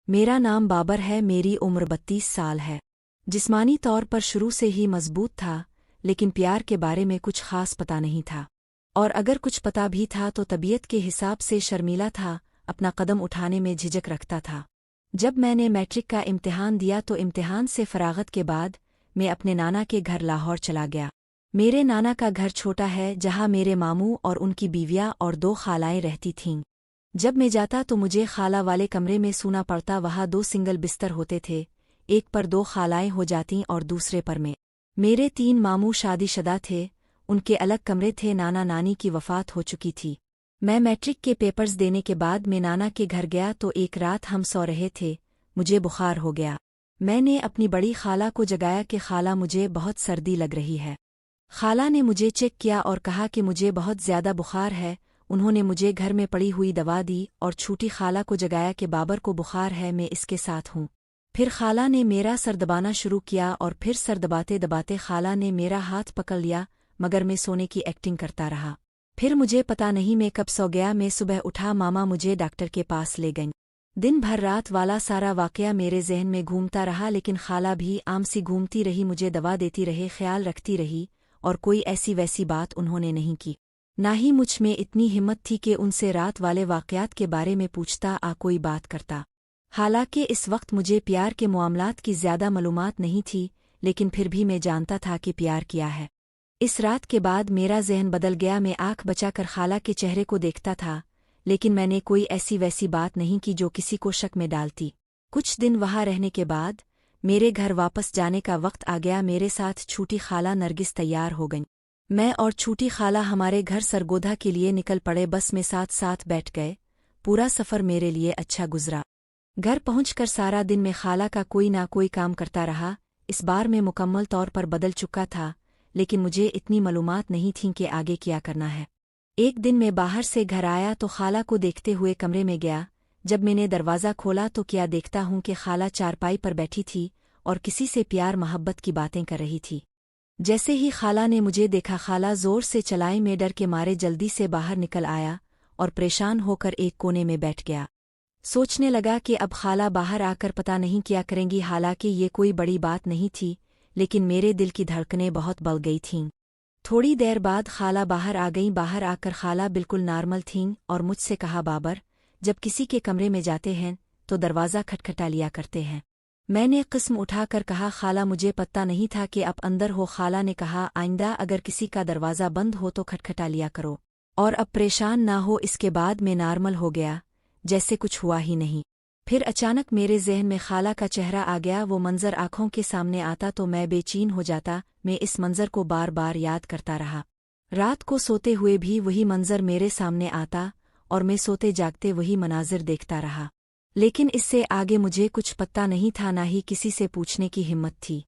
मेरा नाम बाबर है। मेरी उम्र 32 साल है। जिस्मानी तौर पर शुरू से ही मजबूत था, लेकिन प्यार के बारे में कुछ खास पता नहीं था। और अगर कुछ पता भी था तो तबीयत के हिसाब से शर्मीला था, अपना कदम उठाने में झिझक रखता था। जब मैंने मैट्रिक का इम्तिहान दिया तो इम्तिहान से फरागत के बाद मैं अपने नाना के घर लाहौर चला गया। मेरे नाना का घर छोटा है, जहाँ मेरे मामू और उनकी बीवियाँ और 2 खालाएं रहती थीं। जब मैं जाता तो मुझे खाला वाले कमरे में सूना पड़ता। वहाँ 2 सिंगल बिस्तर होते थे, एक पर 2 खालाएं हो जातीं और दूसरे पर मैं। मेरे 3 मामू शादीशुदा थे, उनके अलग कमरे थे। नाना नानी की वफ़ात हो चुकी थी। मैं मैट्रिक के पेपर्स देने के बाद मैं नाना के घर गया तो एक रात हम सो रहे थे, मुझे बुखार हो गया। मैंने अपनी बड़ी खाला को जगाया कि खाला मुझे बहुत सर्दी लग रही है। खाला ने मुझे चेक किया और कहा कि मुझे बहुत ज़्यादा बुखार है। उन्होंने मुझे घर में पड़ी हुई दवा दी और छोटी खाला को जगाया कि बाबर को बुखार है, मैं इसके साथ हूँ। फिर खाला ने मेरा सर दबाना शुरू किया और फिर सर दबाते दबाते खाला ने मेरा हाथ पकड़ लिया, मगर मैं सोने की एक्टिंग करता रहा। फिर मुझे पता नहीं मैं कब सो गया। मैं सुबह उठा, मामा मुझे डॉक्टर के पास ले गईं। दिन भर रात वाला सारा वाकया मेरे जहन में घूमता रहा, लेकिन खाला भी आम सी घूमती रही, मुझे दवा देती रही, ख्याल रखती रही, और कोई ऐसी वैसी बात उन्होंने नहीं की। ना ही मुझ में इतनी हिम्मत थी कि उनसे रात वाले वाकयात के बारे में पूछता कोई बात करता। हालांकि इस वक्त मुझे प्यार के मामलात की ज़्यादा मालूमात नहीं थी, लेकिन फिर भी मैं जानता था कि प्यार किया है। इस रात के बाद मेरा जहन बदल गया। मैं आँख बचाकर खाला के चेहरे को देखता था, लेकिन मैंने कोई ऐसी वैसी बात नहीं की जो किसी को शक में डालती। कुछ दिन वहाँ रहने के बाद मेरे घर वापस जाने का वक्त आ गया। मेरे साथ छोटी खाला नरगिस तैयार हो गईं। मैं और छोटी खाला हमारे घर सरगोधा के लिए निकल पड़े। बस में साथ साथ बैठ गए। पूरा सफ़र मेरे लिए अच्छा गुजरा। घर पहुंचकर सारा दिन में खाला का कोई ना कोई काम करता रहा। इस बार मैं मुकम्मल तौर पर बदल चुका था, लेकिन मुझे इतनी मालूमात नहीं थी कि आगे क्या करना है। एक दिन मैं बाहर से घर आया तो खाला को देखते हुए कमरे में गया। जब मैंने दरवाज़ा खोला तो क्या देखता हूँ कि खाला चारपाई पर बैठी थी और किसी से प्यार मोहब्बत की बातें कर रही थी। जैसे ही खाला ने मुझे देखा, खाला ज़ोर से चलाई। मैं डर के मारे जल्दी से बाहर निकल आया और परेशान होकर एक कोने में बैठ गया। सोचने लगा कि अब खाला बाहर आकर पता नहीं क्या करेंगी। हालांकि ये कोई बड़ी बात नहीं थी, लेकिन मेरे दिल की धड़कनें बहुत बढ़ गई थीं। थोड़ी देर बाद खाला बाहर आ गईं। बाहर आकर खाला बिल्कुल नॉर्मल थीं और मुझसे कहा, बाबर, जब किसी के कमरे में जाते हैं तो दरवाज़ा खटखटा लिया करते हैं। मैंने किस्म उठाकर कहा, खाला मुझे पता नहीं था कि आप अंदर हो। खाला ने कहा, आइंदा अगर किसी का दरवाज़ा बंद हो तो खटखटा लिया करो और अब परेशान ना हो। इसके बाद मैं नॉर्मल हो गया, जैसे कुछ हुआ ही नहीं। फिर अचानक मेरे जहन में खाला का चेहरा आ गया। वो मंजर आँखों के सामने आता तो मैं बेचैन हो जाता। मैं इस मंजर को बार बार याद करता रहा। रात को सोते हुए भी वही मंजर मेरे सामने आता और मैं सोते जागते वही मनाजिर देखता रहा। लेकिन इससे आगे मुझे कुछ पता नहीं था, ना ही किसी से पूछने की हिम्मत थी।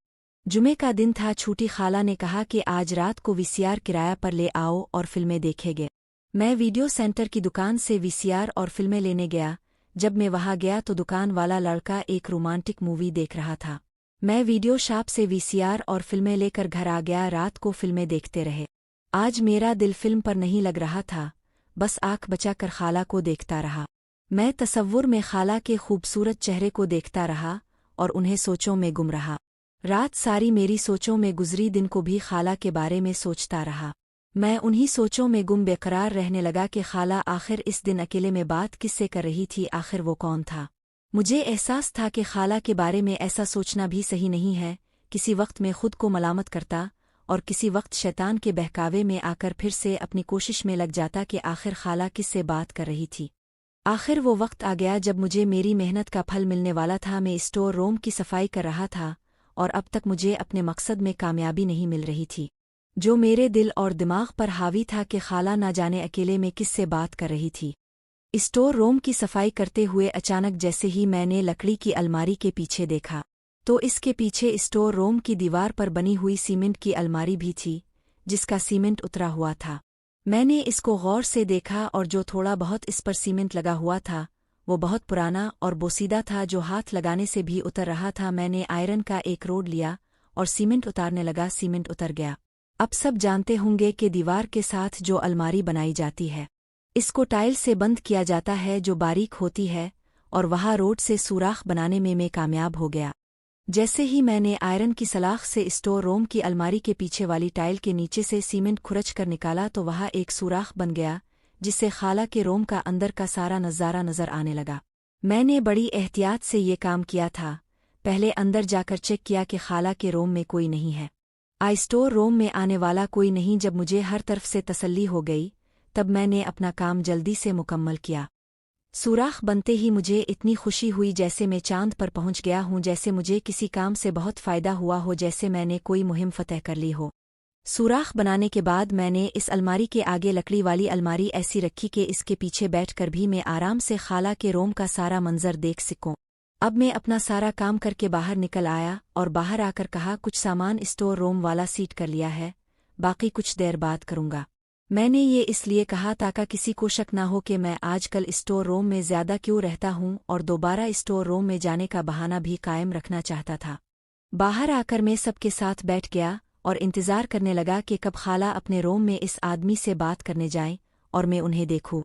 जुमे का दिन था। छोटी खाला ने कहा कि आज रात को वीसीआर किराया पर ले आओ और फिल्में देखेंगे। मैं वीडियो सेंटर की दुकान से वीसीआर और फिल्में लेने गया। जब मैं वहां गया तो दुकान वाला लड़का एक रोमांटिक मूवी देख रहा था। मैं वीडियो शॉप से वीसीआर और फिल्में लेकर घर आ गया। रात को फिल्में देखते रहे। आज मेरा दिल फिल्म पर नहीं लग रहा था, बस आँख बचाकर खाला को देखता रहा। मैं तसव्वुर में खाला के खूबसूरत चेहरे को देखता रहा और उन्हें सोचों में गुम रहा। रात सारी मेरी सोचों में गुजरी। दिन को भी खाला के बारे में सोचता रहा। मैं उन्हीं सोचों में गुम बेकरार रहने लगा कि खाला आखिर इस दिन अकेले में बात किससे कर रही थी, आखिर वो कौन था। मुझे एहसास था कि खाला के बारे में ऐसा सोचना भी सही नहीं है। किसी वक्त मैं खुद को मलामत करता और किसी वक्त शैतान के बहकावे में आकर फिर से अपनी कोशिश में लग जाता कि आखिर खाला किससे बात कर रही थी। आखिर वो वक्त आ गया जब मुझे मेरी मेहनत का फल मिलने वाला था। मैं स्टोर रूम की सफाई कर रहा था और अब तक मुझे अपने मकसद में कामयाबी नहीं मिल रही थी, जो मेरे दिल और दिमाग पर हावी था कि खाला ना जाने अकेले में किससे बात कर रही थी। स्टोर रूम की सफाई करते हुए अचानक जैसे ही मैंने लकड़ी की अलमारी के पीछे देखा तो इसके पीछे स्टोर रूम की दीवार पर बनी हुई सीमेंट की अलमारी भी थी, जिसका सीमेंट उतरा हुआ था। मैंने इसको गौर से देखा और जो थोड़ा बहुत इस पर सीमेंट लगा हुआ था वो बहुत पुराना और बोसीदा था, जो हाथ लगाने से भी उतर रहा था। मैंने आयरन का एक रोड लिया और सीमेंट उतारने लगा। सीमेंट उतर गया। अब सब जानते होंगे कि दीवार के साथ जो अलमारी बनाई जाती है, इसको टाइल से बंद किया जाता है, जो बारीक होती है और वहाँ रोड से सुराख बनाने में मैं कामयाब हो गया। जैसे ही मैंने आयरन की सलाख से स्टोर रूम की अलमारी के पीछे वाली टाइल के नीचे से सीमेंट खुरच कर निकाला तो वहाँ एक सुराख बन गया, जिससे खाला के रूम का अंदर का सारा नज़ारा नज़र आने लगा। मैंने बड़ी एहतियात से ये काम किया था। पहले अंदर जाकर चेक किया कि खाला के रूम में कोई नहीं है। स्टोर रूम में आने वाला कोई नहीं। जब मुझे हर तरफ से तसल्ली हो गई, तब मैंने अपना काम जल्दी से मुकम्मल किया। सुराख बनते ही मुझे इतनी खुशी हुई जैसे मैं चांद पर पहुंच गया हूं, जैसे मुझे किसी काम से बहुत फ़ायदा हुआ हो, जैसे मैंने कोई मुहिम फतह कर ली हो। सुराख बनाने के बाद मैंने इस अलमारी के आगे लकड़ी वाली अलमारी ऐसी रखी कि इसके पीछे बैठकर भी मैं आराम से खाला के रूम का सारा मंजर देख सकूं। अब मैं अपना सारा काम करके बाहर निकल आया और बाहर आकर कहा, कुछ सामान स्टोर रूम वाला सीट कर लिया है, बाकी कुछ देर बाद करूंगा। मैंने ये इसलिए कहा ताकि किसी को शक ना हो कि मैं आजकल स्टोर रूम में ज़्यादा क्यों रहता हूं, और दोबारा स्टोर रूम में जाने का बहाना भी कायम रखना चाहता था। बाहर आकर मैं सबके साथ बैठ गया और इंतज़ार करने लगा कि कब खाला अपने रूम में इस आदमी से बात करने जाएं और मैं उन्हें देखूं।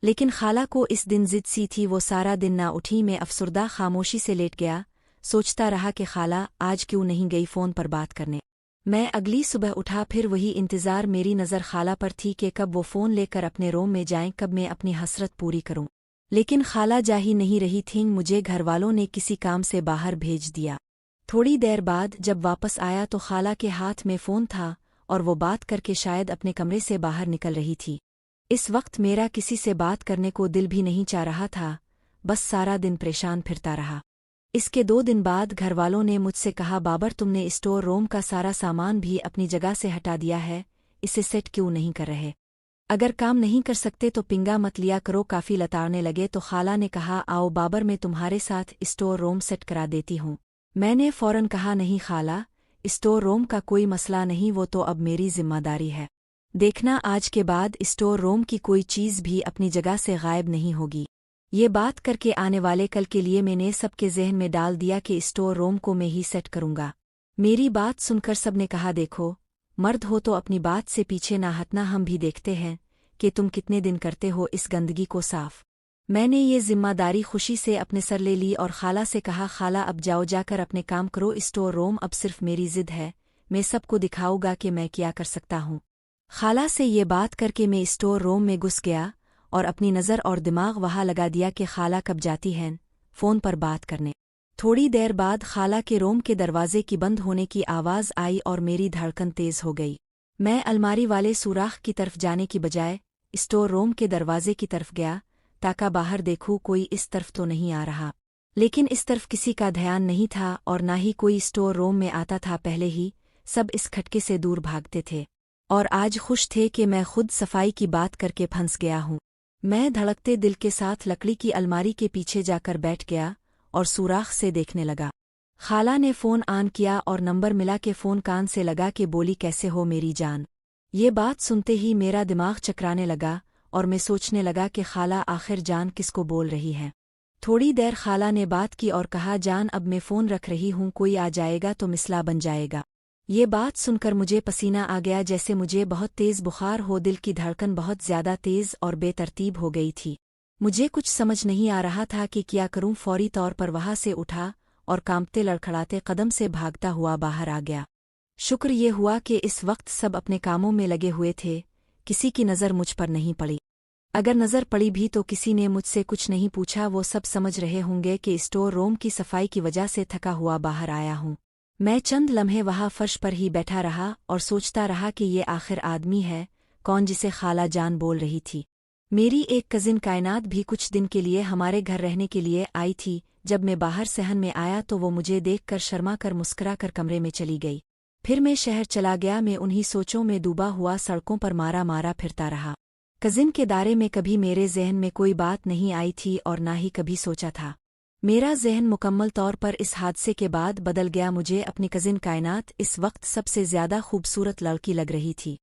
लेकिन खाला को इस दिन जिद सी थी, वो सारा दिन ना उठी। मैं अफसुर्दा खामोशी से लेट गया, सोचता रहा कि खाला आज क्यों नहीं गई फ़ोन पर बात करने। मैं अगली सुबह उठा, फिर वही इंतज़ार। मेरी नज़र खाला पर थी कि कब वो फ़ोन लेकर अपने रूम में जाएं, कब मैं अपनी हसरत पूरी करूं। लेकिन खाला जा ही नहीं रही थीं। मुझे घरवालों ने किसी काम से बाहर भेज दिया। थोड़ी देर बाद जब वापस आया तो खाला के हाथ में फ़ोन था और वो बात करके शायद अपने कमरे से बाहर निकल रही थी। इस वक्त मेरा किसी से बात करने को दिल भी नहीं चाह रहा था, बस सारा दिन परेशान फिरता रहा। इसके 2 दिन बाद घरवालों ने मुझसे कहा, बाबर तुमने स्टोर रूम का सारा सामान भी अपनी जगह से हटा दिया है, इसे सेट क्यों नहीं कर रहे? अगर काम नहीं कर सकते तो पिंगा मत लिया करो। काफ़ी लताड़ने लगे तो खाला ने कहा, आओ बाबर मैं तुम्हारे साथ स्टोर रूम सेट करा देती हूँ। मैंने फ़ौरन कहा, नहीं खाला, स्टोर रूम का कोई मसला नहीं, वो तो अब मेरी जिम्मेदारी है। देखना आज के बाद स्टोर रूम की कोई चीज़ भी अपनी जगह से गायब नहीं होगी। ये बात करके आने वाले कल के लिए मैंने सबके जहन में डाल दिया कि स्टोर रूम को मैं ही सेट करूंगा। मेरी बात सुनकर सबने कहा, देखो मर्द हो तो अपनी बात से पीछे ना हटना, हम भी देखते हैं कि तुम कितने दिन करते हो इस गंदगी को साफ। मैंने ये जिम्मेदारी खुशी से अपने सर ले ली और खाला से कहा, खाला अब जाओ, जाकर अपने काम करो। स्टोर रूम अब सिर्फ मेरी जिद है, मैं सबको दिखाऊंगा कि मैं क्या कर सकता हूँ। खाला से ये बात करके मैं स्टोर रूम में घुस गया और अपनी नज़र और दिमाग वहाँ लगा दिया कि खाला कब जाती हैं फ़ोन पर बात करने। थोड़ी देर बाद खाला के रूम के दरवाजे की बंद होने की आवाज़ आई और मेरी धड़कन तेज़ हो गई। मैं अलमारी वाले सुराख की तरफ जाने की बजाय स्टोर रूम के दरवाजे की तरफ गया ताकि बाहर देखूं कोई इस तरफ तो नहीं आ रहा। लेकिन इस तरफ किसी का ध्यान नहीं था और ना ही कोई स्टोर रूम में आता था। पहले ही सब इस खटके से दूर भागते थे और आज खुश थे कि मैं खुद सफाई की बात करके फंस गया हूँ। मैं धड़कते दिल के साथ लकड़ी की अलमारी के पीछे जाकर बैठ गया और सुराख से देखने लगा। खाला ने फ़ोन ऑन किया और नंबर मिला के फ़ोन कान से लगा के बोली, कैसे हो मेरी जान? ये बात सुनते ही मेरा दिमाग चकराने लगा और मैं सोचने लगा कि खाला आखिर जान किसको बोल रही है। थोड़ी देर खाला ने बात की और कहा, जान अब मैं फ़ोन रख रही हूँ, कोई आ जाएगा तो मिसला बन जाएगा। ये बात सुनकर मुझे पसीना आ गया, जैसे मुझे बहुत तेज़ बुखार हो। दिल की धड़कन बहुत ज़्यादा तेज़ और बेतरतीब हो गई थी। मुझे कुछ समझ नहीं आ रहा था कि क्या करूं। फौरी तौर पर वहाँ से उठा और कांपते लड़खड़ाते कदम से भागता हुआ बाहर आ गया। शुक्र ये हुआ कि इस वक्त सब अपने कामों में लगे हुए थे, किसी की नज़र मुझ पर नहीं पड़ी। अगर नज़र पड़ी भी तो किसी ने मुझसे कुछ नहीं पूछा। वो सब समझ रहे होंगे कि स्टोर रूम की सफाई की वजह से थका हुआ बाहर आया हूँ। मैं चंद लम्हे वहाँ फर्श पर ही बैठा रहा और सोचता रहा कि ये आखिर आदमी है कौन जिसे खाला जान बोल रही थी। मेरी एक कज़िन कायनात भी कुछ दिन के लिए हमारे घर रहने के लिए आई थी। जब मैं बाहर सहन में आया तो वो मुझे देखकर शर्मा कर मुस्कुरा कर कमरे में चली गई। फिर मैं शहर चला गया। मैं उन्हीं सोचों में डूबा हुआ सड़कों पर मारा मारा फिरता रहा। कज़िन के दायरे में कभी मेरे जहन में कोई बात नहीं आई थी और ना ही कभी सोचा था। मेरा जहन मुकम्मल तौर पर इस हादसे के बाद बदल गया। मुझे अपनी कज़िन कायनात इस वक्त सबसे ज़्यादा खूबसूरत लड़की लग रही थी।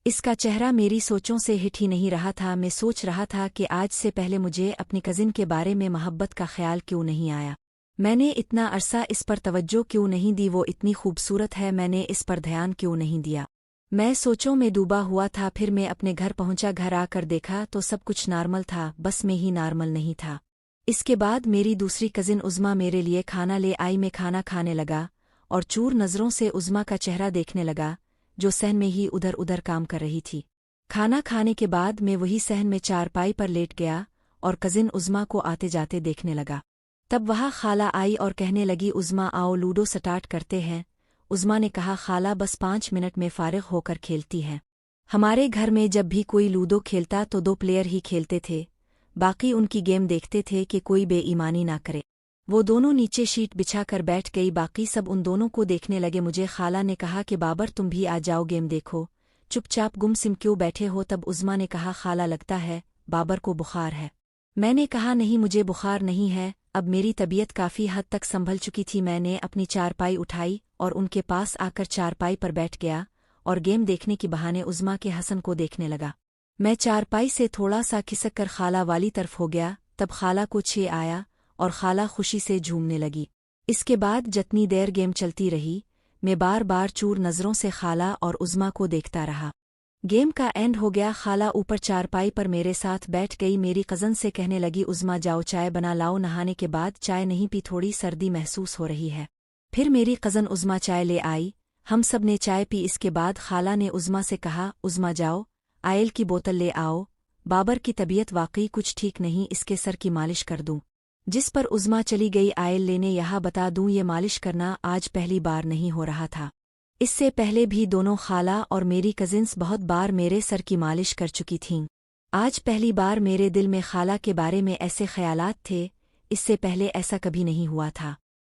इसका चेहरा मेरी सोचों से हिट ही नहीं रहा था। मैं सोच रहा था कि आज से पहले मुझे अपनी कज़िन के बारे में मोहब्बत का ख्याल क्यों नहीं आया। मैंने इतना अरसा इस पर तवज्जो क्यों नहीं दी। वो इतनी खूबसूरत है, मैंने इस पर ध्यान क्यों नहीं दिया। मैं सोचों में डूबा हुआ था। फिर मैं अपने घर पहुंचा। घर आकर देखा तो सब कुछ नॉर्मल था, बस मैं ही नॉर्मल नहीं था। इसके बाद मेरी दूसरी कजिन उज़्मा मेरे लिए खाना ले आई। मैं खाना खाने लगा और चूर नज़रों से उज़्मा का चेहरा देखने लगा, जो सहन में ही उधर उधर काम कर रही थी। खाना खाने के बाद मैं वही सहन में चारपाई पर लेट गया और कजिन उज़्मा को आते जाते देखने लगा। तब वहाँ खाला आई और कहने लगी, उज़्मा आओ लूडो स्टार्ट करते हैं। उज़्मा ने कहा, खाला बस 5 मिनट में फारिग होकर खेलती हैं। हमारे घर में जब भी कोई लूडो खेलता तो 2 प्लेयर ही खेलते थे, बाकी उनकी गेम देखते थे कि कोई बेईमानी ना करे। वो दोनों नीचे शीट बिछाकर बैठ गई, बाकी सब उन दोनों को देखने लगे। मुझे खाला ने कहा कि बाबर तुम भी आ जाओ गेम देखो, चुपचाप गुमसिम क्यों बैठे हो। तब उज़्मा ने कहा, खाला लगता है बाबर को बुखार है। मैंने कहा, नहीं मुझे बुखार नहीं है। अब मेरी तबीयत काफ़ी हद तक संभल चुकी थी। मैंने अपनी चारपाई उठाई और उनके पास आकर चारपाई पर बैठ गया और गेम देखने के बहाने उज़्मा के हसन को देखने लगा। मैं चारपाई से थोड़ा सा खिसक कर खाला वाली तरफ हो गया। तब खाला को छे आया और खाला खुशी से झूमने लगी। इसके बाद जितनी देर गेम चलती रही, मैं बार बार चूर नज़रों से खाला और उज़्मा को देखता रहा। गेम का एंड हो गया। खाला ऊपर चारपाई पर मेरे साथ बैठ गई। मेरी कज़न से कहने लगी, उज़्मा जाओ चाय बना लाओ। नहाने के बाद चाय नहीं पी, थोड़ी सर्दी महसूस हो रही है। फिर मेरी कज़न उज़्मा चाय ले आई, हम सब ने चाय पी। इसके बाद खाला ने उज़्मा से कहा, उज़्मा जाओ आयल की बोतल ले आओ, बाबर की तबीयत वाकई कुछ ठीक नहीं, इसके सर की मालिश कर दूं। जिस पर उज़्मा चली गई आयल लेने। यहाँ बता दूं ये मालिश करना आज पहली बार नहीं हो रहा था। इससे पहले भी दोनों खाला और मेरी कजिन्स बहुत बार मेरे सर की मालिश कर चुकी थीं। आज पहली बार मेरे दिल में खाला के बारे में ऐसे ख्यालात थे, इससे पहले ऐसा कभी नहीं हुआ था।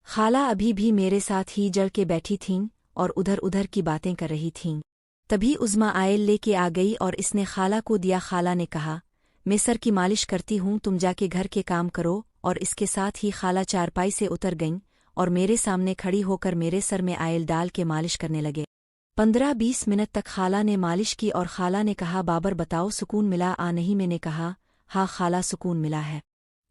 खाला अभी भी मेरे साथ ही जड़ के बैठी थीं और उधर उधर की बातें कर रही थीं। तभी उज़्मा आयल लेके आ गई और इसने खाला को दिया। खाला ने कहा, मैं सर की मालिश करती हूँ, तुम जाके घर के काम करो। और इसके साथ ही खाला चारपाई से उतर गईं और मेरे सामने खड़ी होकर मेरे सर में आयल डाल के मालिश करने लगे। 15-20 मिनट तक खाला ने मालिश की और खाला ने कहा, बाबर बताओ सुकून मिला आ नहीं। मैंने कहा, हाँ खाला सुकून मिला है।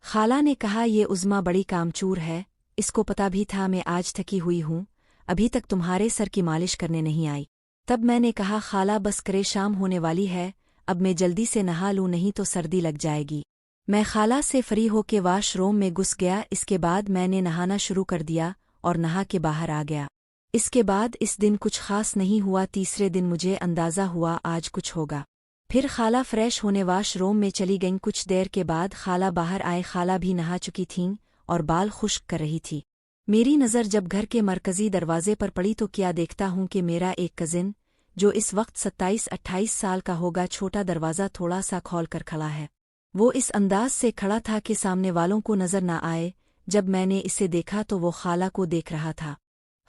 खाला ने कहा, ये उज़्मा बड़ी कामचूर है, इसको पता भी था मैं आज थकी हुई हूँ, अभी तक तुम्हारे सर की मालिश करने नहीं आई। तब मैंने कहा, खाला बस करे, शाम होने वाली है, अब मैं जल्दी से नहा लूँ नहीं तो सर्दी लग जाएगी। मैं खाला से फ्री होके वाशरूम में घुस गया। इसके बाद मैंने नहाना शुरू कर दिया और नहा के बाहर आ गया। इसके बाद इस दिन कुछ खास नहीं हुआ। तीसरे दिन मुझे अंदाज़ा हुआ आज कुछ होगा। फिर खाला फ्रेश होने वाशरूम में चली गईं। कुछ देर के बाद खाला बाहर आए। खाला भी नहा चुकी थीं और बाल खुश्क कर रही थी। मेरी नज़र जब घर के मरकज़ी दरवाजे पर पड़ी तो क्या देखता हूँ कि मेरा एक कज़िन, जो इस वक्त 27-28 साल का होगा, छोटा दरवाज़ा थोड़ा सा खोल कर खड़ा है। वो इस अंदाज से खड़ा था कि सामने वालों को नजर न आए। जब मैंने इसे देखा तो वो खाला को देख रहा था।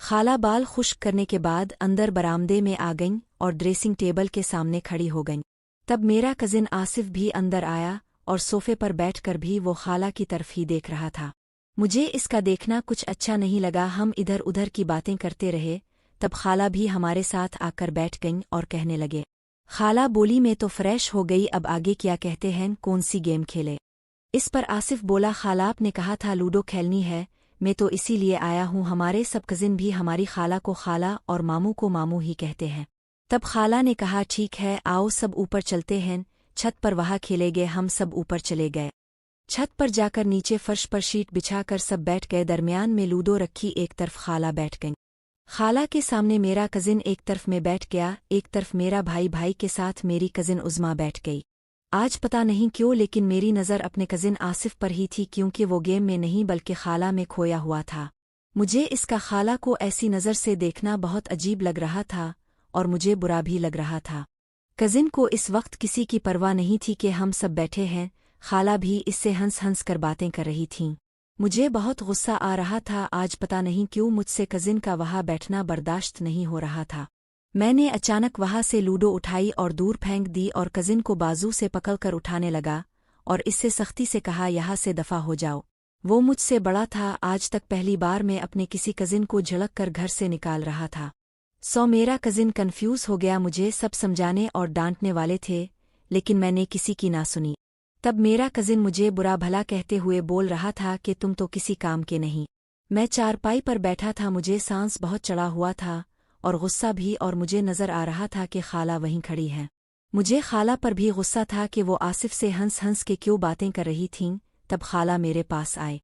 खाला बाल खुश्क करने के बाद अंदर बरामदे में आ गईं और ड्रेसिंग टेबल के सामने खड़ी हो गईं। तब मेरा कजिन आसिफ भी अंदर आया और सोफे पर बैठकर भी वो खाला की तरफ ही देख रहा था। मुझे इसका देखना कुछ अच्छा नहीं लगा। हम इधर उधर की बातें करते रहे। तब खाला भी हमारे साथ आकर बैठ गईं और कहने लगे। खाला बोली, मैं तो फ्रेश हो गई, अब आगे क्या कहते हैं, कौन सी गेम खेले। इस पर आसिफ बोला, खाला आपने कहा था लूडो खेलनी है, मैं तो इसीलिए आया हूँ। हमारे सब कजिन भी हमारी खाला को खाला और मामू को मामू ही कहते हैं। तब खाला ने कहा, ठीक है आओ सब ऊपर चलते हैं, छत पर वहाँ खेलेंगे। हम सब ऊपर चले गए। छत पर जाकर नीचे फर्श पर शीट बिछाकर सब बैठ गए। दरमियान में लूडो रखी, एक तरफ खाला बैठ गई। खाला के सामने मेरा कजिन एक तरफ में बैठ गया, एक तरफ मेरा भाई के साथ मेरी कजिन उज़्मा बैठ गई। आज पता नहीं क्यों लेकिन मेरी नज़र अपने कजिन आसिफ पर ही थी, क्योंकि वो गेम में नहीं बल्कि खाला में खोया हुआ था। मुझे इसका खाला को ऐसी नज़र से देखना बहुत अजीब लग रहा था और मुझे बुरा भी लग रहा था। कजिन को इस वक्त किसी की परवाह नहीं थी कि हम सब बैठे हैं। खाला भी इससे हंस हंस कर बातें कर रही थीं। मुझे बहुत गुस्सा आ रहा था। आज पता नहीं क्यों मुझसे कजिन का वहाँ बैठना बर्दाश्त नहीं हो रहा था। मैंने अचानक वहाँ से लूडो उठाई और दूर फेंक दी और कजिन को बाजू से पकड़कर उठाने लगा और इससे सख्ती से कहा, यहाँ से दफा हो जाओ। वो मुझसे बड़ा था। आज तक पहली बार मैं अपने किसी कजिन को झड़क कर घर से निकाल रहा था। मेरा कजिन कन्फ्यूज हो गया। मुझे सब समझाने और डांटने वाले थे, लेकिन मैंने किसी की ना सुनी। तब मेरा कजिन मुझे बुरा भला कहते हुए बोल रहा था कि तुम तो किसी काम के नहीं। मैं चारपाई पर बैठा था, मुझे सांस बहुत चढ़ा हुआ था और गुस्सा भी, और मुझे नजर आ रहा था कि खाला वहीं खड़ी है। मुझे खाला पर भी गुस्सा था कि वो आसिफ से हंस हंस के क्यों बातें कर रही थीं। तब खाला मेरे पास आए।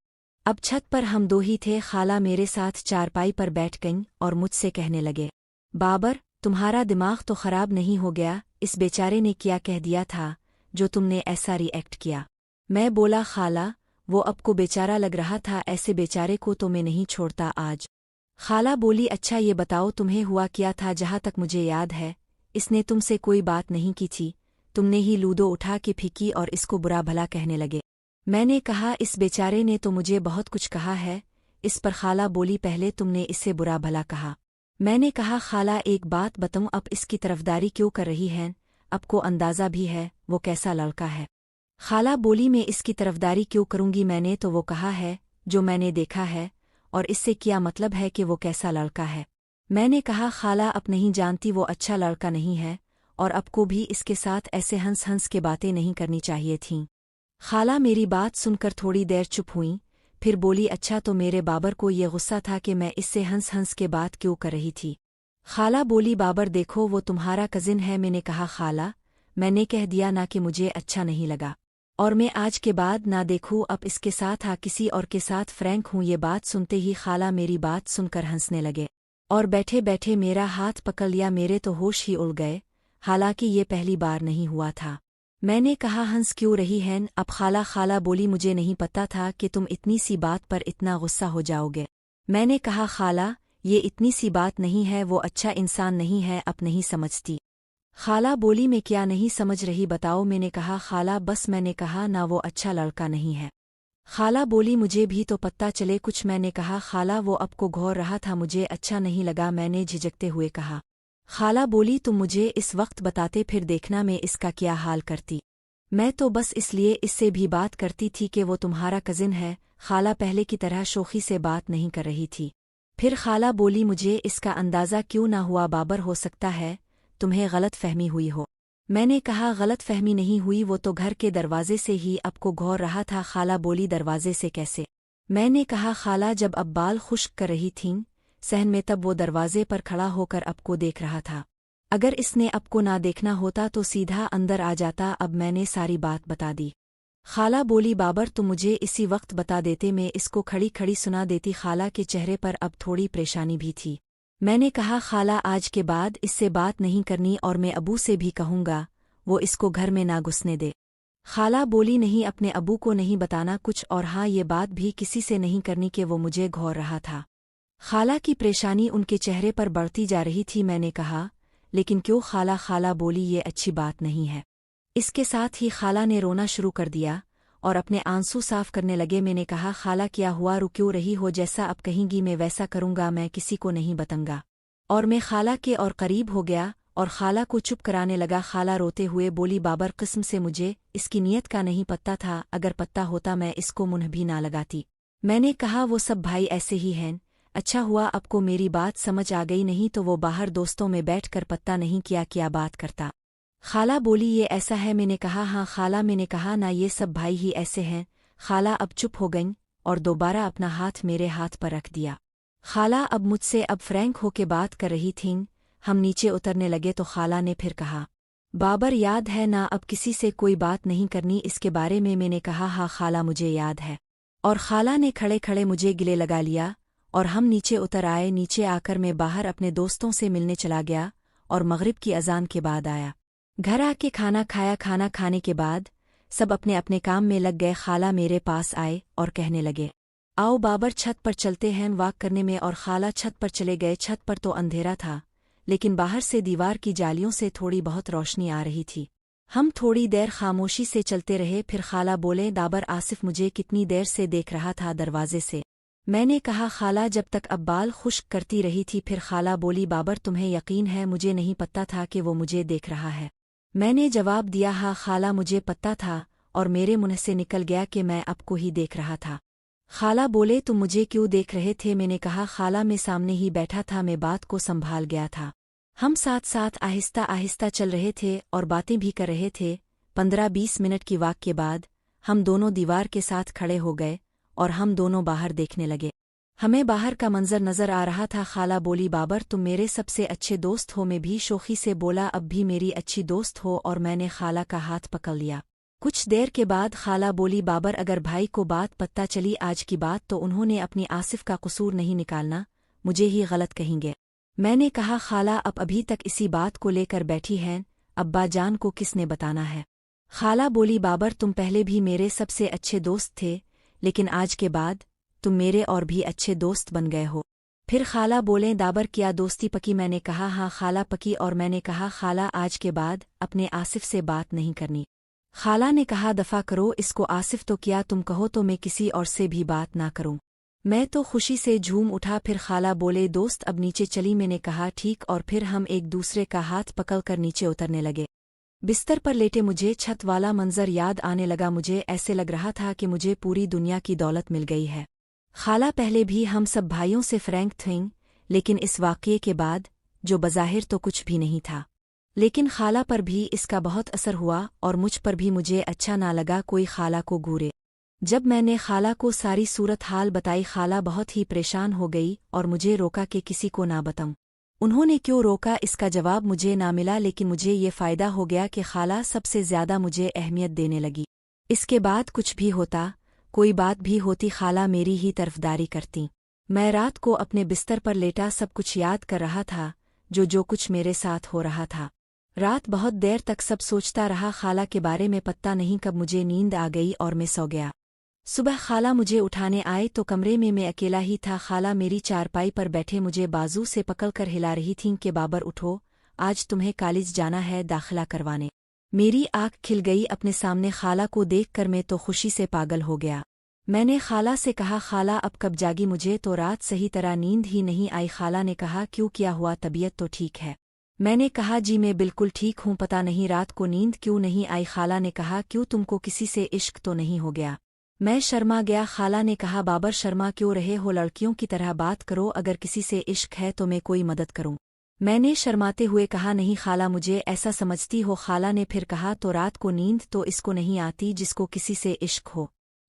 अब छत पर हम दो ही थे। खाला मेरे साथ चारपाई पर बैठ गईं और मुझसे कहने लगे, बाबर, तुम्हारा दिमाग तो खराब नहीं हो गया? इस बेचारे ने क्या कह दिया था जो तुमने ऐसा रिएक्ट किया? मैं बोला, खाला, वो आपको बेचारा लग रहा था, ऐसे बेचारे को तो मैं नहीं छोड़ता आज। खाला बोली, अच्छा ये बताओ तुम्हें हुआ क्या था? जहाँ तक मुझे याद है इसने तुमसे कोई बात नहीं की थी, तुमने ही लूडो उठा के फेंकी और इसको बुरा भला कहने लगे। मैंने कहा, इस बेचारे ने तो मुझे बहुत कुछ कहा है। इस पर खाला बोली, पहले तुमने इससे बुरा भला कहा। मैंने कहा, खाला एक बात बताऊं, अब इसकी तरफदारी क्यों कर रही हैं? आपको अंदाज़ा भी है वो कैसा लड़का है? खाला बोली, मैं इसकी तरफदारी क्यों करूंगी? मैंने तो वो कहा है जो मैंने देखा है, और इससे क्या मतलब है कि वो कैसा लड़का है? मैंने कहा, खाला अब नहीं जानती, वो अच्छा लड़का नहीं है, और आपको भी इसके साथ ऐसे हंस हंस के बातें नहीं करनी चाहिए थीं। खाला मेरी बात सुनकर थोड़ी देर चुप हुई, फिर बोली, अच्छा तो मेरे बाबर को ये गुस्सा था कि मैं इससे हंस हंस के बात क्यों कर रही थी? खाला बोली, बाबर देखो वो तुम्हारा कजिन है। मैंने कहा, खाला, मैंने कह दिया ना कि मुझे अच्छा नहीं लगा, और मैं आज के बाद ना देखूं अब इसके साथ किसी और के साथ फ्रैंक हूं। ये बात सुनते ही खाला मेरी बात सुनकर हंसने लगे और बैठे बैठे मेरा हाथ पकड़ लिया। मेरे तो होश ही उड़ गए, हालांकि ये पहली बार नहीं हुआ था। मैंने कहा, हंस क्यों रही हैं अब खाला? खाला बोली, मुझे नहीं पता था कि तुम इतनी सी बात पर इतना गुस्सा हो जाओगे। मैंने कहा, खाला ये इतनी सी बात नहीं है, वो अच्छा इंसान नहीं है, अब नहीं समझती। खाला बोली, मैं क्या नहीं समझ रही बताओ? मैंने कहा, खाला बस मैंने कहा ना वो अच्छा लड़का नहीं है। खाला बोली, मुझे भी तो पता चले कुछ। मैंने कहा, खाला वो आपको घोर रहा था, मुझे अच्छा नहीं लगा। मैंने झिझकते हुए कहा। खाला बोली, तुम मुझे इस वक्त बताते फिर देखना मैं इसका क्या हाल करती। मैं तो बस इसलिए इससे भी बात करती थी कि वो तुम्हारा कजिन है। खाला पहले की तरह शोखी से बात नहीं कर रही थी। फिर खाला बोली, मुझे इसका अंदाज़ा क्यों ना हुआ बाबर? हो सकता है तुम्हें गलत फहमी हुई हो। मैंने कहा, गलत फहमी नहीं हुई, वो तो घर के दरवाजे से ही आपको घोर रहा था। खाला बोली, दरवाजे से कैसे? मैंने कहा, खाला जब अब बाल खुश्क कर रही थीं सहन में, तब वो दरवाजे पर खड़ा होकर आपको देख रहा था। अगर इसने आपको ना देखना होता तो सीधा अंदर आ जाता। अब मैंने सारी बात बता दी। खाला बोली, बाबर तुम मुझे इसी वक्त बता देते, मैं इसको खड़ी खड़ी सुना देती। खाला के चेहरे पर अब थोड़ी परेशानी भी थी। मैंने कहा, खाला आज के बाद इससे बात नहीं करनी, और मैं अबू से भी कहूंगा वो इसको घर में ना घुसने दे। खाला बोली, नहीं, अपने अबू को नहीं बताना कुछ, और हाँ ये बात भी किसी से नहीं करनी कि वो मुझे घोर रहा था। खाला की परेशानी उनके चेहरे पर बढ़ती जा रही थी। मैंने कहा, लेकिन क्यों खाला? खाला बोली, ये अच्छी बात नहीं है। इसके साथ ही खाला ने रोना शुरू कर दिया और अपने आंसू साफ करने लगे। मैंने कहा, खाला क्या हुआ, रो क्यों रही हो? जैसा अब कहेंगी मैं वैसा करूंगा, मैं किसी को नहीं बताऊंगा। और मैं खाला के और करीब हो गया और खाला को चुप कराने लगा। खाला रोते हुए बोली, बाबर किस्म से मुझे इसकी नीयत का नहीं पता था, अगर पता होता मैं इसको मुंह भी ना लगाती। मैंने कहा, वो सब भाई ऐसे ही हैं। अच्छा हुआ आपको मेरी बात समझ आ गई, नहीं तो वो बाहर दोस्तों में बैठकर पता नहीं क्या बात करता। खाला बोली, ये ऐसा है? मैंने कहा, हाँ खाला। मैंने कहा ना, ये सब भाई ही ऐसे हैं। खाला अब चुप हो गईं और दोबारा अपना हाथ मेरे हाथ पर रख दिया। खाला अब मुझसे अब फ्रैंक होके बात कर रही थीं। हम नीचे उतरने लगे तो खाला ने फिर कहा, बाबर याद है ना, अब किसी से कोई बात नहीं करनी इसके बारे में? मैंने कहा, हाँ खाला मुझे याद है। और खाला ने खड़े खड़े मुझे गले लगा लिया और हम नीचे उतर आए। नीचे आकर मैं बाहर अपने दोस्तों से मिलने चला गया और मगरिब की अजान के बाद आया। घर आके खाना खाया। खाना खाने के बाद सब अपने अपने काम में लग गए। खाला मेरे पास आए और कहने लगे, आओ बाबर छत पर चलते हैं वॉक करने में। और खाला छत पर चले गए। छत पर तो अंधेरा था, लेकिन बाहर से दीवार की जालियों से थोड़ी बहुत रोशनी आ रही थी। हम थोड़ी देर खामोशी से चलते रहे। फिर खाला बोले, बाबर आसिफ मुझे कितनी देर से देख रहा था दरवाजे से। मैंने कहा, खाला जब तक अब बाल खुश्क करती रही थी। फिर खाला बोली, बाबर तुम्हें यकीन है मुझे नहीं पता था कि वो मुझे देख रहा है? मैंने जवाब दिया, हाँ खाला मुझे पता था, और मेरे मुंह से निकल गया कि मैं आपको ही देख रहा था। खाला बोले, तुम मुझे क्यों देख रहे थे? मैंने कहा, खाला मैं सामने ही बैठा था, मैं बात को संभाल गया था। हम साथ साथ आहिस्ता आहिस्ता चल रहे थे और बातें भी कर रहे थे। 15-20 मिनट की वॉक के बाद हम दोनों दीवार के साथ खड़े हो गए और हम दोनों बाहर देखने लगे। हमें बाहर का मंजर नजर आ रहा था। खाला बोली, बाबर तुम मेरे सबसे अच्छे दोस्त हो। मैं भी शोखी से बोला, अब भी मेरी अच्छी दोस्त हो, और मैंने खाला का हाथ पकड़ लिया। कुछ देर के बाद खाला बोली, बाबर अगर भाई को बात पता चली आज की बात तो उन्होंने अपनी आसिफ का कसूर नहीं निकालना, मुझे ही गलत कहेंगे। मैंने कहा खाला अब अभी तक इसी बात को लेकर बैठी हैं, अब्बा जान को किसने बताना है? खाला बोली, बाबर तुम पहले भी मेरे सबसे अच्छे दोस्त थे, लेकिन आज के बाद तुम मेरे और भी अच्छे दोस्त बन गए हो। फिर खाला बोलें, दाबर क्या दोस्ती पकी? मैंने कहा हाँ खाला पकी। और मैंने कहा खाला आज के बाद अपने आसिफ से बात नहीं करनी। खाला ने कहा दफ़ा करो इसको, आसिफ तो क्या तुम कहो तो मैं किसी और से भी बात ना करूं। मैं तो खुशी से झूम उठा। फिर खाला बोले, दोस्त अब नीचे चली? मैंने कहा ठीक, और फिर हम एक दूसरे का हाथ पकड़कर नीचे उतरने लगे। बिस्तर पर लेटे मुझे छत वाला मंजर याद आने लगा। मुझे ऐसे लग रहा था कि मुझे पूरी दुनिया की दौलत मिल गई है। खाला पहले भी हम सब भाइयों से फ्रैंक थीं, लेकिन इस वाक़ये के बाद जो बज़ाहिर तो कुछ भी नहीं था, लेकिन खाला पर भी इसका बहुत असर हुआ और मुझ पर भी। मुझे अच्छा ना लगा कोई खाला को घूरे। जब मैंने खाला को सारी सूरत हाल बताई, खाला बहुत ही परेशान हो गई और मुझे रोका कि किसी को ना बताऊं। उन्होंने क्यों रोका इसका जवाब मुझे ना मिला, लेकिन मुझे ये फ़ायदा हो गया कि खाला सबसे ज़्यादा मुझे अहमियत देने लगी। इसके बाद कुछ भी होता, कोई बात भी होती, खाला मेरी ही तरफदारी करती। मैं रात को अपने बिस्तर पर लेटा सब कुछ याद कर रहा था, जो कुछ मेरे साथ हो रहा था। रात बहुत देर तक सब सोचता रहा खाला के बारे में। पता नहीं कब मुझे नींद आ गई और मैं सो गया। सुबह खाला मुझे उठाने आए तो कमरे में मैं अकेला ही था। खाला मेरी चारपाई पर बैठे मुझे बाजू से पकड़कर हिला रही थीं कि बाबर उठो, आज तुम्हें कॉलेज जाना है दाखिला करवाने। मेरी आँख खिल गई अपने सामने खाला को देखकर। मैं तो खुशी से पागल हो गया। मैंने खाला से कहा खाला अब कब जागी? मुझे तो रात सही तरह नींद ही नहीं आई। खाला ने कहा क्यों, क्या हुआ? तबीयत तो ठीक है। मैंने कहा जी मैं बिल्कुल ठीक हूँ, पता नहीं रात को नींद क्यों नहीं आई। खाला ने कहा क्यों, तुमको किसी से इश्क तो नहीं हो गया? मैं शर्मा गया। खाला ने कहा बाबर शर्मा क्यों रहे हो, लड़कियों की तरह बात करो, अगर किसी से इश्क है तो मैं कोई मदद करूं। मैंने शर्माते हुए कहा नहीं खाला, मुझे ऐसा समझती हो? खाला ने फिर कहा तो रात को नींद तो इसको नहीं आती जिसको किसी से इश्क हो।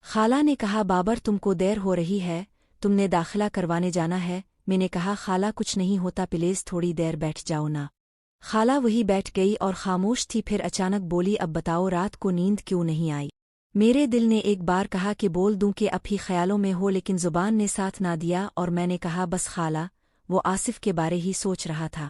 खाला ने कहा बाबर तुमको देर हो रही है, तुमने दाखिला करवाने जाना है। मैंने कहा खाला कुछ नहीं होता, प्लीज थोड़ी देर बैठ जाओ ना। खाला वही बैठ गई और खामोश थी। फिर अचानक बोली अब बताओ रात को नींद क्यों नहीं आई? मेरे दिल ने एक बार कहा कि बोल दूं कि अब ही ख्यालों में हो, लेकिन जुबान ने साथ ना दिया और मैंने कहा बस खाला, वो आसिफ के बारे ही सोच रहा था।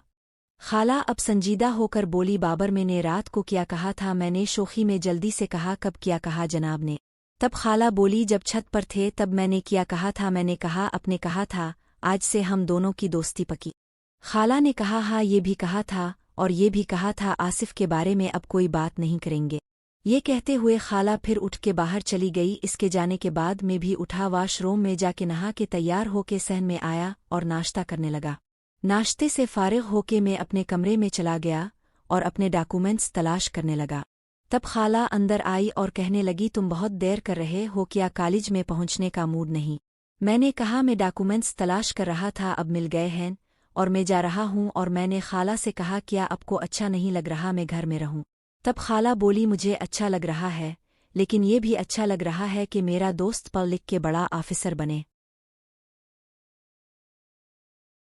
खाला अब संजीदा होकर बोली बाबर मैंने रात को क्या कहा था? मैंने शोखी में जल्दी से कहा कब क्या कहा जनाब ने? तब खाला बोली जब छत पर थे तब मैंने क्या कहा था? मैंने कहा अपने कहा था आज से हम दोनों की दोस्ती पकी। खाला ने कहा हाँ ये भी कहा था और ये भी कहा था आसिफ के बारे में अब कोई बात नहीं करेंगे। ये कहते हुए खाला फिर उठ के बाहर चली गई। इसके जाने के बाद मैं भी उठा, वाशरूम में जाके नहा के तैयार होके सहन में आया और नाश्ता करने लगा। नाश्ते से फारिग होके मैं अपने कमरे में चला गया और अपने डॉक्यूमेंट्स तलाश करने लगा। तब खाला अंदर आई और कहने लगी तुम बहुत देर कर रहे हो, क्या कॉलेज में पहुंचने का मूड नहीं? मैंने कहा मैं डॉक्यूमेंट्स तलाश कर रहा था, अब मिल गए हैं और मैं जा रहा हूं। और मैंने खाला से कहा क्या आपको अच्छा नहीं लग रहा मैं घर में रहूं? तब खाला बोली मुझे अच्छा लग रहा है, लेकिन ये भी अच्छा लग रहा है कि मेरा दोस्त पढ़ लिख के बड़ा ऑफिसर बने।